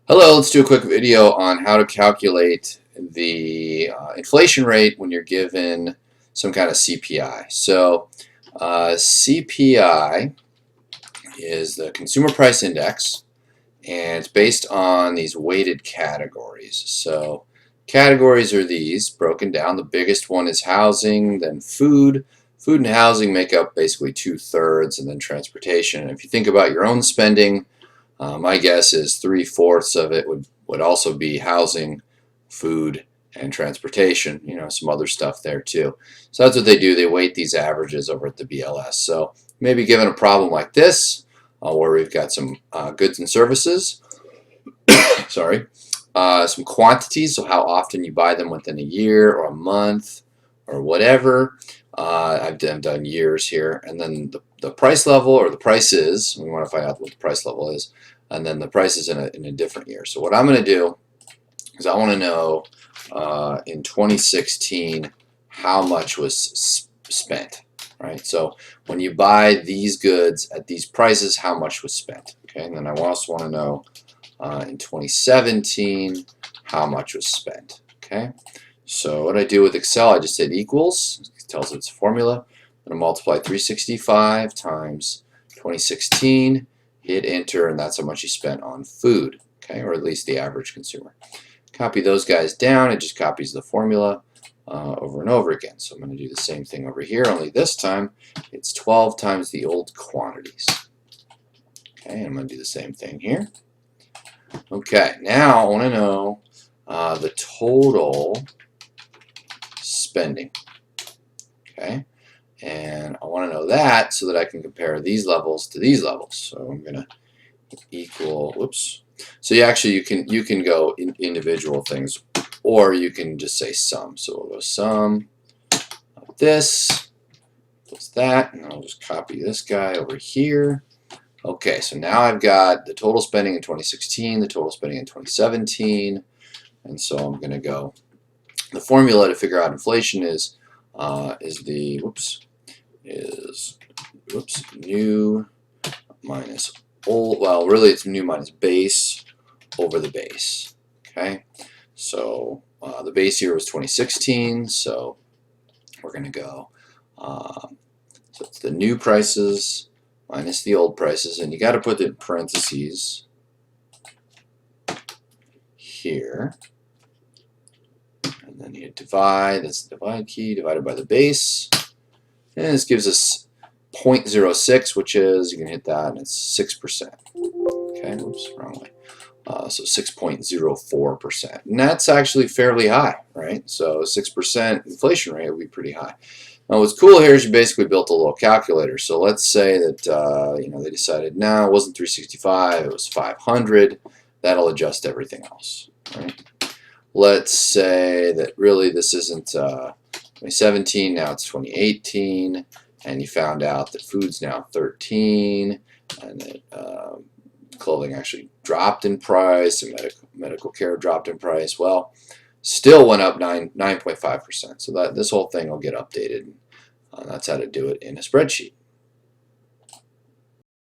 Hello, let's do a quick video on how to calculate the inflation rate when you're given some kind of CPI. So CPI is the Consumer Price Index, and it's based on these weighted categories. So categories are these broken down. The biggest one is housing, then food. Food and housing make up basically 2/3, and then transportation. And if you think about your own spending, my guess is 3/4 of it would also be housing, food, and transportation. You know, some other stuff there too. So that's what they do. They weight these averages over at the BLS. So maybe given a problem like this, where we've got some goods and services, sorry, some quantities, so how often you buy them within a year or a month or whatever. I've done years here, and then the price level or the prices. We want to find out what the price level is, and then the prices in a different year. So what I'm going to do is I want to know in 2016 how much was spent. Right. So when you buy these goods at these prices, how much was spent? Okay, and then I also want to know in 2017 how much was spent. Okay. So what I do with Excel, I just hit equals. It tells it's a formula. I'm going to multiply 365 times 2016, hit enter, and that's how much you spent on food, okay, or at least the average consumer. Copy those guys down. It just copies the formula over and over again. So I'm going to do the same thing over here, only this time it's 12 times the old quantities. Okay, and I'm going to do the same thing here. Okay, now I want to know the total spending. Okay, and I want to know that so that I can compare these levels to these levels. So I'm going to equal, whoops. So you can go in individual things, or you can just say sum. So we'll go sum of this plus that, and I'll just copy this guy over here. Okay, so now I've got the total spending in 2016, the total spending in 2017, and so I'm going to go. The formula to figure out inflation is new minus old. Well, really it's new minus base over the base. Okay, so the base year was 2016, so we're going to go. So it's the new prices minus the old prices, and you got to put it in parentheses here. And then you divide, that's the divide key, divided by the base. And this gives us 0.06, which is, you can hit that, and it's 6%. Okay, oops, wrong way. So 6.04%. And that's actually fairly high, right? So 6% inflation rate would be pretty high. Now what's cool here is you basically built a little calculator. So let's say that they decided, no, it wasn't 365, it was 500. That'll adjust everything else, right? Let's say that really this isn't 2017, now it's 2018, and you found out that food's now 13, and that clothing actually dropped in price, and medical care dropped in price. Well, still went up 9.5%. So that this whole thing will get updated. That's how to do it in a spreadsheet.